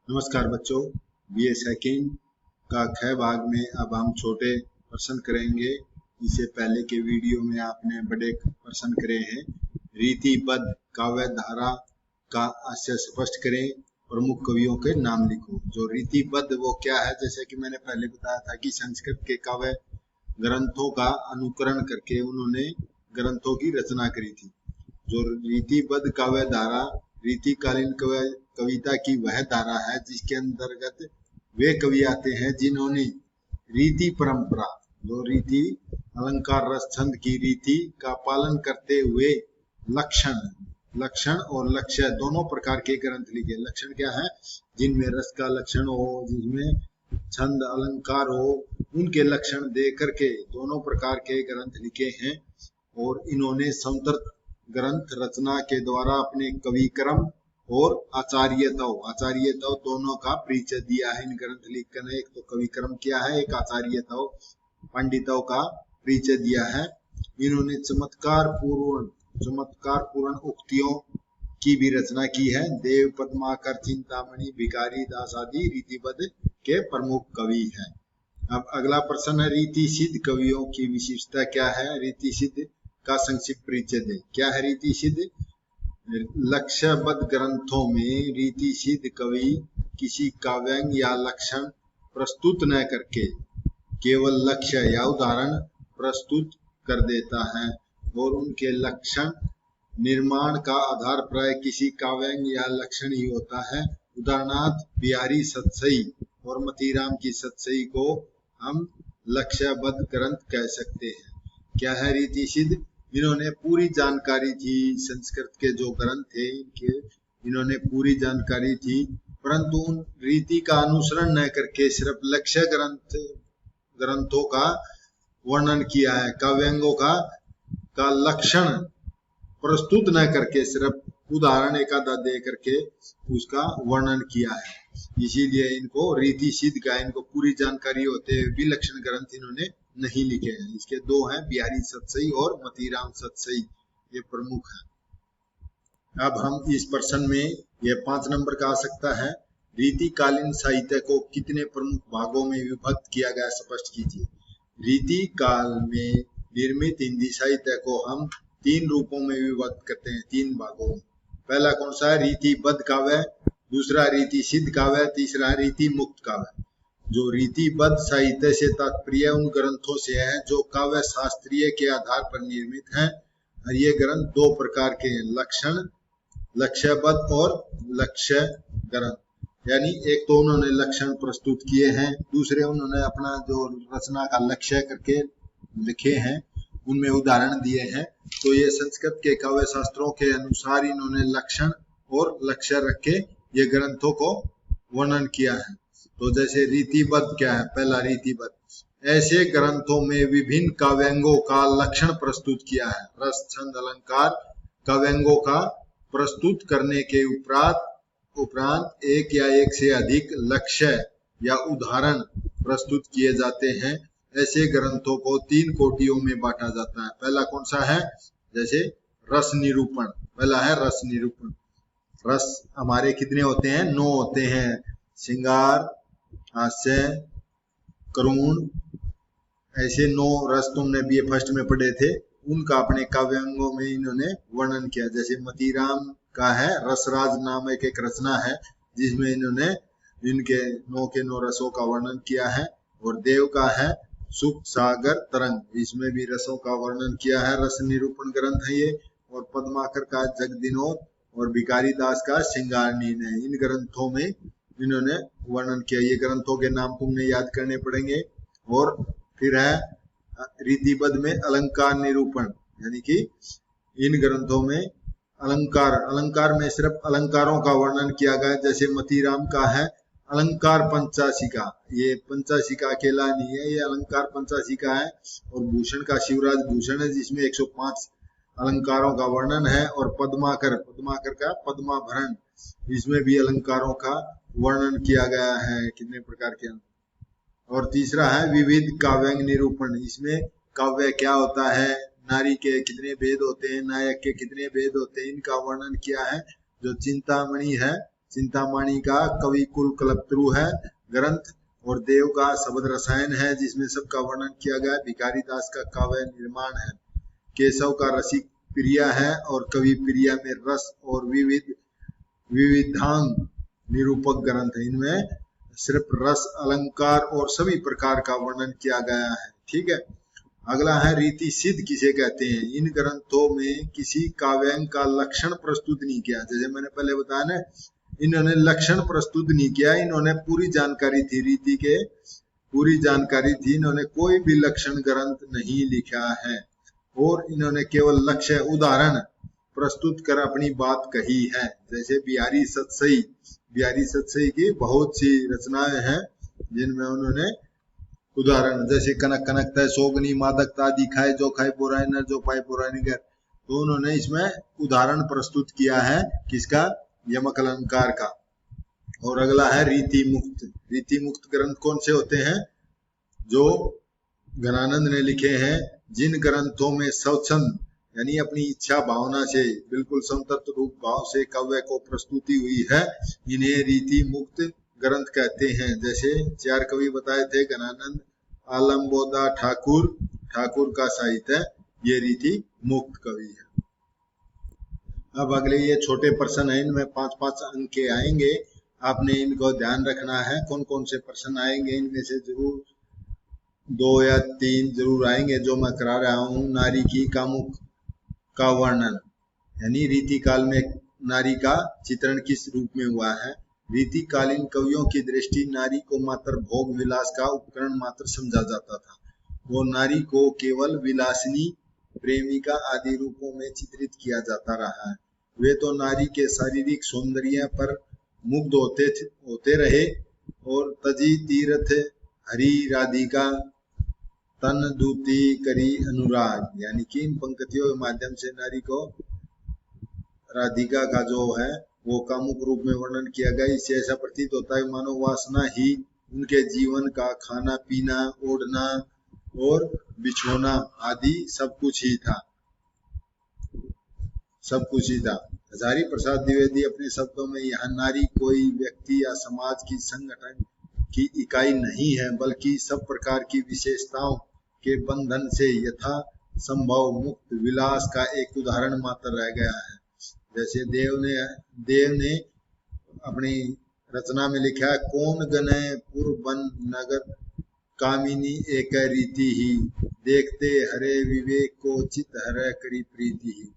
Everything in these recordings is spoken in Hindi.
नमस्कार बच्चों, बीए सेकंड का ख भाग में अब हम छोटे प्रश्न करेंगे। इससे पहले के वीडियो में आपने बड़े प्रश्न करे हैं। रीतिबद्ध काव्य धारा का आशय स्पष्ट करें, प्रमुख कवियों के नाम लिखो। जो रीतिबद्ध वो क्या है, जैसे कि मैंने पहले बताया था कि संस्कृत के काव्य ग्रंथों का अनुकरण करके उन्होंने ग्रंथों की रचना करी थी। जो रीतिबद्ध काव्य धारा रीतिकालीन कविता की वह धारा है जिसके अंतर्गत वे कवि आते हैं जिन्होंने रीति परंपरा, जो रीति अलंकार रस छंद की रीति का पालन करते हुए लक्षण और लक्ष्य दोनों प्रकार के ग्रंथ लिखे। लक्षण क्या है? जिनमें रस का लक्षण हो, जिसमें छंद अलंकार हो, उनके लक्षण दे करके दोनों प्रकार के ग्रंथ लिखे हैं। और इन्होंने समर्थ ग्रंथ रचना के द्वारा अपने कवि क्रम और आचार्यतव दोनों का परिचय दिया है। इन ग्रंथ लिखकर एक तो कवि क्रम किया है, एक आचार्यतव पंडितों का परिचय दिया है। इन्होंने चमत्कार पूर्ण उक्तियों की भी रचना की है। देव पद्माकर, चिंतामणि, भिखारी दास आदि रीतिबद्ध के प्रमुख कवि हैं। अब अगला प्रश्न है, रीति सिद्ध कवियों की विशेषता क्या है? रीति सिद्ध का संक्षिप्त परिचय दें। क्या है रीति सिद्ध? लक्ष्यबद्ध ग्रंथों में रीति सिद्ध कवि किसी काव्यांग या लक्षण प्रस्तुत न करके केवल लक्ष्य या उदाहरण प्रस्तुत कर देता है और उनके लक्षण निर्माण का आधार प्राय किसी काव्यांग या लक्षण ही होता है। उदाहरणार्थ बिहारी सतसई और मतीराम की सतसई को हम लक्ष्यबद्ध ग्रंथ कह सकते हैं। क्या है रीति सिद्ध? इन्होंने पूरी जानकारी थी, संस्कृत के जो ग्रंथ थे इनके इन्होंने पूरी जानकारी थी, परंतु उन रीति का अनुसरण न करके सिर्फ लक्ष्य ग्रंथों का वर्णन किया है। काव्यांगों का लक्षण प्रस्तुत न करके सिर्फ उदाहरण एक आधा दे करके उसका वर्णन किया है। इसीलिए इनको रीति सिद्ध का, इनको पूरी जानकारी होते हुए भी लक्षण ग्रंथ इन्होंने नहीं लिखे हैं। इसके दो हैं, बिहारी सतसई और मतीराम सतसई, ये प्रमुख है। अब हम इस प्रश्न में ये 5 नंबर का आ सकता है। रीतिकालीन साहित्य को कितने प्रमुख भागों में विभक्त किया गया, स्पष्ट कीजिए। रीति काल में निर्मित हिंदी साहित्य को हम 3 रूपों में विभक्त करते हैं, 3 भागों में। पहला कौन सा है? रीतिबद्ध काव्य, दूसरा रीति सिद्ध काव्य, तीसरा रीति मुक्त काव्य। जो रीतिबद्ध साहित्य से तात्पर्य उन ग्रंथों से है जो काव्य शास्त्रीय के आधार पर निर्मित हैं। और ये ग्रंथ 2 प्रकार के हैं, लक्ष्यबद्ध और लक्ष्य ग्रंथ। यानी एक तो उन्होंने लक्षण प्रस्तुत किए हैं, दूसरे उन्होंने अपना जो रचना का लक्ष्य करके लिखे हैं, उनमें उदाहरण दिए हैं। तो ये संस्कृत के काव्य शास्त्रों के अनुसार इन्होंने लक्षण और लक्ष्य रख के ये ग्रंथों को वर्णन किया है। तो जैसे रीतिबद्ध क्या है? पहला रीतिबद्ध, ऐसे ग्रंथों में विभिन्न काव्यांगों का लक्षण प्रस्तुत किया है। रस छंद अलंकार काव्यांगों का प्रस्तुत करने के उपरांत एक या एक से अधिक लक्ष्य या उदाहरण प्रस्तुत किए जाते हैं। ऐसे ग्रंथों को 3 कोटियों में बांटा जाता है। पहला कौन सा है? जैसे रस निरूपण, पहला है रस निरूपण। रस हमारे कितने होते हैं? 9 होते हैं। श्रृंगार, हास्य, करुण, ऐसे 9 रस तुमने बीए फर्स्ट में पढ़े थे। उनका अपने काव्यांगों में इन्होंने वर्णन किया। जैसे मतीराम का है रसराज नामक एक रचना है जिसमें इन्होंने इनके 9 के 9 रसों का वर्णन किया है। और देव का है सुख सागर तरंग, इसमें भी रसों का वर्णन किया है। रस निरूपण ग्रंथ है ये। और पद्माकर का जगदिनोद और भिखारी दास का श्रृंगार नीन है। इन ग्रंथों में इन्होंने वर्णन किया। ये ग्रंथों के नाम तुमने याद करने पड़ेंगे। और फिर है रीतिबद्ध में अलंकार निरूपण, यानी कि इन ग्रंथों में अलंकार में सिर्फ अलंकारों का वर्णन किया गया। जैसे मतीराम का है अलंकार पंचाशिका, ये पंचाशिका अकेला नहीं है, ये अलंकार पंचाशिका है। और भूषण का शिवराज भूषण है जिसमें 105 अलंकारों का वर्णन है। और पद्माकर का पद्माभरण, इसमें भी अलंकारों का वर्णन किया गया है, कितने प्रकार के। और तीसरा है विविध काव्यांग निरूपण, इसमें काव्य क्या होता है, नारी के कितने भेद होते हैं, नायक के कितने भेद होते हैं, इनका वर्णन किया है। जो चिंतामणि है चिंतामणि का कवि कुल कल्पतरु है ग्रंथ, और देव का शब्द रसायन है जिसमें सबका वर्णन किया गया है। भिखारी दास का काव्य निर्माण है। केशव का रसिक प्रिया है, और कवि प्रिया में रस और विविधांग निरूपक ग्रंथ है। इनमें सिर्फ रस, अलंकार और सभी प्रकार का वर्णन किया गया है। ठीक है। अगला है रीति सिद्ध किसे कहते हैं। इन ग्रंथों में किसी काव्यांग का लक्षण प्रस्तुत नहीं किया। जैसे मैंने पहले बताया ना, इन्होंने लक्षण प्रस्तुत नहीं किया, इन्होंने पूरी जानकारी थी, रीति के पूरी जानकारी थी, इन्होंने कोई भी लक्षण ग्रंथ नहीं लिखा है, और इन्होंने केवल लक्ष्य उदाहरण प्रस्तुत कर अपनी बात कही है। जैसे बिहारी सतसई की बहुत सी रचनाएं हैं जिनमें उन्होंने उदाहरण, जैसे कनक कनक तय सोगनी मादकता दिखाए जो खाए पुरानी नर जो पाए पुरानी घर, तो उन्होंने इसमें उदाहरण प्रस्तुत किया है किसका, यमक अलंकार का। और अगला है रीति मुक्त ग्रंथ कौन से होते हैं, जो घनानंद ने लिखे हैं। जिन ग्रंथों में स्वच्छंद यानी अपनी इच्छा भावना से बिल्कुल संतप्त रूप भाव से काव्य को प्रस्तुति हुई है, इन्हें रीति मुक्त ग्रंथ कहते हैं। जैसे 4 कवि बताए थे, घनानंद, आलमबोदा, ठाकुर का साहित्य, ये रीति मुक्त कवि है। अब अगले ये छोटे प्रश्न है, इनमें 5-5 अंक के आएंगे, आपने इनको ध्यान रखना है। कौन कौन से प्रश्न आएंगे, इनमें से जरूर 2 या 3 जरूर आएंगे जो मैं करा रहा हूँ। नारी की कामुक का वर्णन, यानी रीति काल में नारी का चित्रण किस रूप में हुआ है। रीतिकालीन कवियों की दृष्टि नारी को मात्र भोग विलास का उपकरण मात्र समझा जाता था। वो नारी को केवल विलासिनी, प्रेमिका आदि रूपों में चित्रित किया जाता रहा है। वे तो नारी के शारीरिक सौंदर्य पर मुग्ध होते रहे, और तजी तीर्थ हरि राधिका तन दूती करी अनुराग, यानी कि इन पंक्तियों के माध्यम से नारी को राधिका का जो है वो कामुक रूप में वर्णन किया गया। इससे ऐसा प्रतीत होता है मानव वासना ही उनके जीवन का खाना पीना, ओढ़ना और बिछोना आदि सब कुछ ही था। हजारी प्रसाद द्विवेदी अपने शब्दों में यहाँ नारी कोई व्यक्ति या समाज की संगठन की इकाई नहीं है, बल्कि सब प्रकार की विशेषताओं के बंधन से यथा संभव मुक्त विलास का एक उदाहरण मात्र रह गया है। जैसे देव ने अपनी रचना में लिखा है, कौन गने पुरबन नगर कामिनी एक रीति ही, देखते हरे विवेक को चित हरे करी प्रीति ही।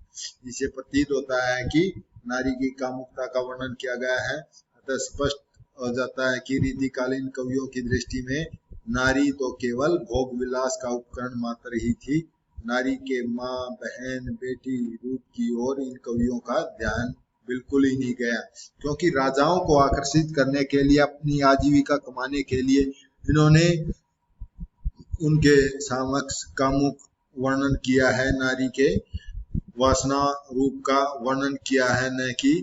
इसे प्रतीत होता है कि नारी की कामुकता का वर्णन किया गया है। अतः स्पष्ट हो जाता है कि रीतिकालीन कवियों की दृष्टि में नारी तो केवल भोग विलास का उपकरण मात्र ही थी। नारी के माँ, बहन, बेटी रूप की ओर इन कवियों का ध्यान बिल्कुल ही नहीं गया, क्योंकि राजाओं को आकर्षित करने के लिए, अपनी आजीविका कमाने के लिए इन्होंने उनके समक्ष कामुक वर्णन किया है, नारी के वासना रूप का वर्णन किया है, न कि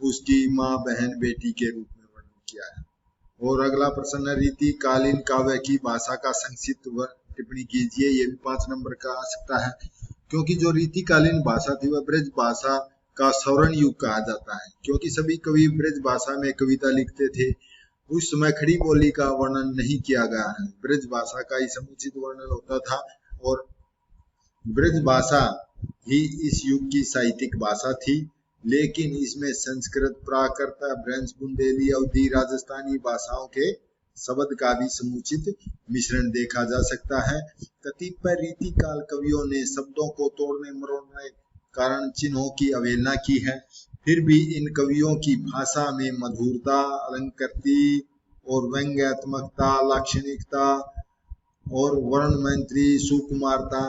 उसकी माँ, बहन, बेटी के रूप में वर्णन किया है। और अगला प्रश्न, रीतिकालीन काव्य की भाषा का संक्षिप्त टिप्पणी कीजिए। ये भी 5 नंबर का आ सकता है, क्योंकि जो रीतिकालीन भाषा थी वह ब्रज भाषा का स्वर्ण युग कहा जाता है, क्योंकि सभी कवि ब्रज भाषा में कविता लिखते थे। उस समय खड़ी बोली का वर्णन नहीं किया गया है, ब्रज भाषा का ही समुचित वर्णन होता था, और ब्रज भाषा ही इस युग की साहित्यिक भाषा थी। लेकिन इसमें संस्कृत, प्राकृत, ब्रज, बुंदेली, अवधी, राजस्थानी भाषाओं के शब्द का भी समुचित मिश्रण देखा जा सकता है। कतिपय रीतिकाल कवियों ने शब्दों को तोड़ने मरोड़ने कारण चिन्हों की अवहेलना की है। फिर भी इन कवियों की भाषा में मधुरता, अलंकृति और व्यंग्यात्मकता, लाक्षणिकता और वर्णमैत्री, सुकुमारता,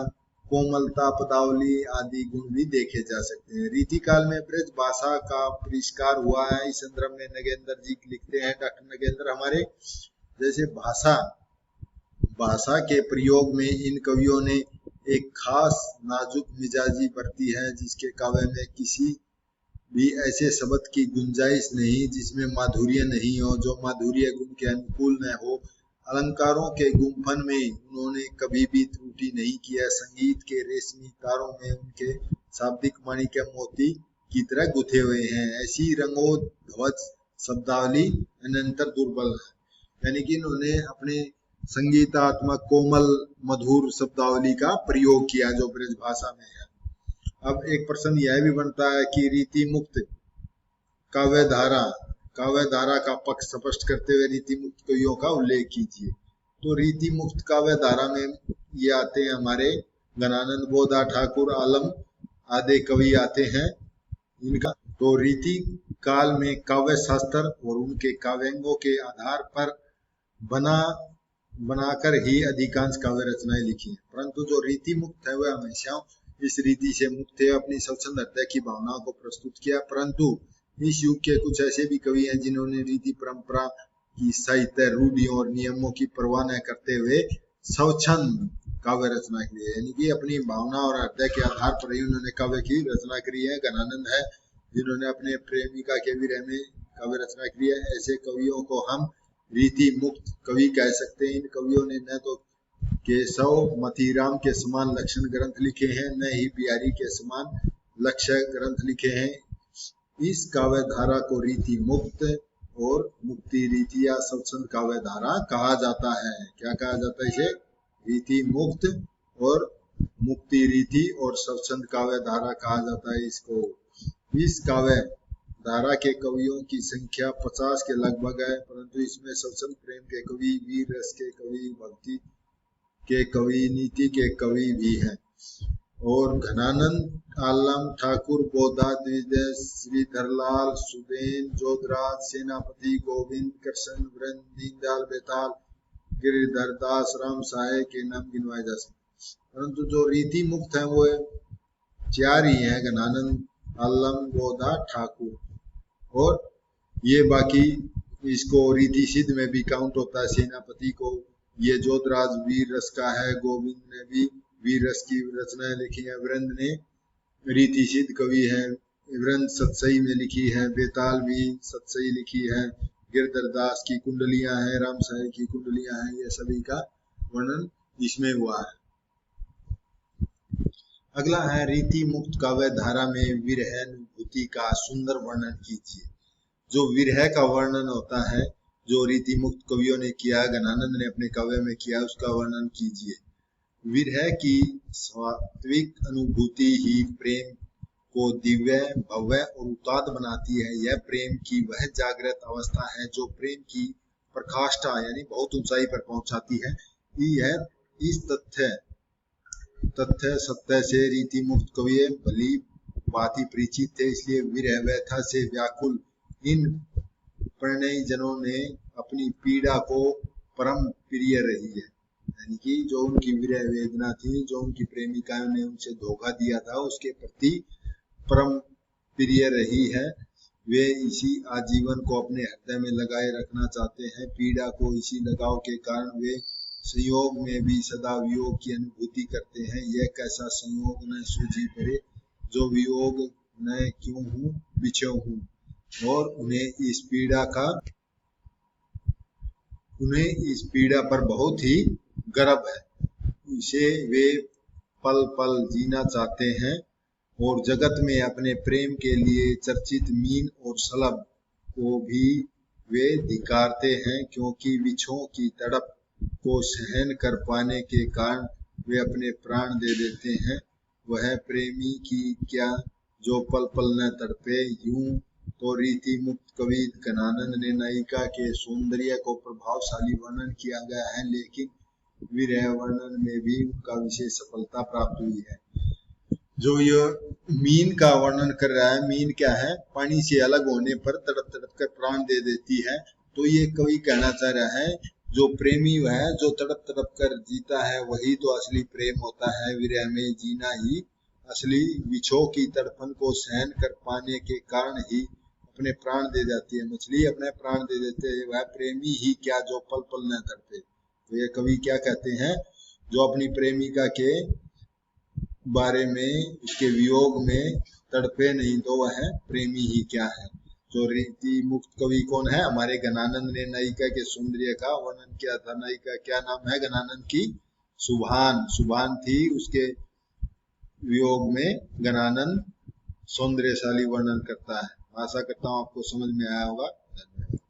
कोमलता, पदावली आदि गुण भी देखे जा सकते हैं। रीतिकाल में ब्रज भाषा का परिष्कार हुआ है। इस संदर्भ में नगेंद्र जी लिखते हैं, डॉक्टर नगेंद्र हमारे, जैसे भाषा के प्रयोग में इन कवियों ने एक खास नाजुक मिजाजी बरती है, जिसके काव्य में किसी भी ऐसे शब्द की गुंजाइश नहीं जिसमें माधुर्य नहीं हो, जो माधुर्य गुण के अनुकूल न हो। अलंकारों के गुंफन में उन्होंने कभी भी त्रुटि नहीं किया। संगीत के रेशमी तारों में उनके शाब्दिक माणिक्य मोती की तरह गुथे हुए हैं। ऐसी रंगों ध्वज शब्दावली अनंतर दुर्बल है, यानी कि इन्होंने अपने संगीतात्मक कोमल मधुर शब्दावली का प्रयोग किया जो ब्रज भाषा में है। अब एक प्रश्न यह भी बनता है कि रीति मुक्त काव्य धारा का पक्ष स्पष्ट करते हुए रीति मुक्त कवियों का उल्लेख कीजिए। तो रीति मुक्त काव्य धारा में ये आते हैं हमारे गणानंद, बोधा, ठाकुर, आलम आदि कवि आते हैं इनका। तो रीति काल में काव्य शास्त्र और उनके काव्यांगों के आधार पर बनाकर ही अधिकांश काव्य रचनाएं लिखी हैं, परंतु जो रीति मुक्त है वह हमेशा इस रीति से मुक्त है, अपनी स्वच्छंद हृदय की भावनाओं को प्रस्तुत किया। परंतु इस युग के कुछ ऐसे भी कवि हैं जिन्होंने रीति परंपरा की साहित्य रूढ़ियों और नियमों की परवाह न करते हुए स्वच्छंद काव्य रचना की है, यानी कि अपनी भावना और हृदय के आधार पर ही उन्होंने काव्य की रचना करी है। गणानंद है जिन्होंने अपने प्रेमिका के विरह में काव्य रचना की है। ऐसे कवियों को हम रीति मुक्त कवि कह सकते हैं। इन कवियों ने न तो केशव मतीराम के समान लक्षण ग्रंथ लिखे हैं, न ही बिहारी के समान लक्ष्य ग्रंथ लिखे हैं। इस काव्य धारा को रीति मुक्त और मुक्ति रीति या स्वच्छंद काव्य धारा कहा जाता है। क्या कहा जाता है इसे? रीति मुक्त और मुक्ति रीति और स्वच्छंद काव्य धारा कहा जाता है इसको। इस काव्य धारा के कवियों की संख्या 50 के लगभग है, परंतु इसमें स्वच्छंद प्रेम के कवि, वीर रस के कवि, भक्ति के कवि, नीति के कवि भी हैं। और घनानंद, आलम, ठाकुर, बोधा, द्विजय, श्रीधरलाल, सुबेन, जोधराज, सेनापति, गोविंद, कृष्ण, वृंद, दीनदयाल, बेताल, गिरिधर दास, राम साहे के नाम गिनवाए जा सकते, परंतु जो रीति मुक्त है वो 4 ही है, घनानंद, आलम, बोधा, ठाकुर। और ये बाकी इसको रीति सिद्ध में भी काउंट होता है। सेनापति को ये जोधराज वीर रस का है, गोविंद ने भी वीर रस की रचनाएं लिखी है, वृंद ने रीति सिद्ध कवि है, वृंद सतसई में लिखी है, बेताल भी सतसई लिखी है, गिरधर दास की कुंडलियां हैं, राम साहे की कुंडलियां हैं, ये सभी का वर्णन इसमें हुआ है। अगला है रीति मुक्त काव्य धारा में विरह अनुभूति का सुंदर वर्णन कीजिए। जो विरह का वर्णन होता है जो रीति मुक्त कवियों ने किया, गणानंद ने अपने काव्य में किया, उसका वर्णन कीजिए। विरह की सात्विक अनुभूति ही प्रेम को दिव्य, भव्य और उताद बनाती है। यह प्रेम की वह जागृत अवस्था है जो प्रेम की प्रकाष्ठा यानी बहुत ऊंचाई पर पहुंचाती है। यह इस तथ्य सत्य से रीति मुक्त कवि भली भांति परिचित थे, इसलिए विरह व्यथा से व्याकुल इन प्रणयी जनों ने अपनी पीड़ा को परम प्रिय रही है, यानी कि जो उनकी विरह वेदना थी, जो उनकी प्रेमिकाओं ने उनसे धोखा दिया था, उसके प्रति परम प्रिय रही है। वे इसी आजीवन को अपने हृदय में लगाए रखना चाहते हैं। पीड़ा को इसी लगाव के कारण वे संयोग में भी सदा वियोग की अनुभूति करते हैं। यह कैसा संयोग न सूझी पड़े, जो वियोग न क्यों हूँ बिछो हूँ, और उन्हें इस पीड़ा पर बहुत ही गर्व है। इसे वे पल पल जीना चाहते हैं और जगत में अपने प्रेम के लिए चर्चित मीन और सलब को भी वे धिक्कारते हैं, क्योंकि विछोह की तड़प को सहन कर पाने के कारण वे अपने प्राण दे देते हैं। वह प्रेमी की क्या जो पल पल न तड़पे। यूं तो रीति मुक्त कवि घनानंद ने नायिका के सौंदर्य को प्रभावशाली वर्णन किया गया है, लेकिन विरह वर्णन में भी उनका विशेष सफलता प्राप्त हुई है। जो यह मीन का वर्णन कर रहा है, मीन क्या है? पानी से अलग होने पर तड़प तड़प कर प्राण दे देती है। तो ये कवि कहना चाह रहा है जो प्रेमी है, जो तड़प तड़प कर जीता है, वही तो असली प्रेम होता है। विरह में जीना ही असली विछोह की तड़पन को सहन कर पाने के कारण ही अपने प्राण दे जाती है। मछली अपने प्राण दे देते हैं, वह प्रेमी ही क्या जो पल पल न तड़पे। तो ये कवि क्या कहते हैं? जो अपनी प्रेमिका के बारे में, उसके वियोग में तड़पे नहीं, तो वह प्रेमी ही क्या है। जो रीति मुक्त कवि कौन है? हमारे घनानंद ने नायिका के सौंदर्य का वर्णन किया था। नायिका क्या नाम है घनानंद की? सुभान थी। उसके वियोग में घनानंद सौंदर्यशाली वर्णन करता है। आशा करता हूँ आपको समझ में आया होगा। धन्यवाद।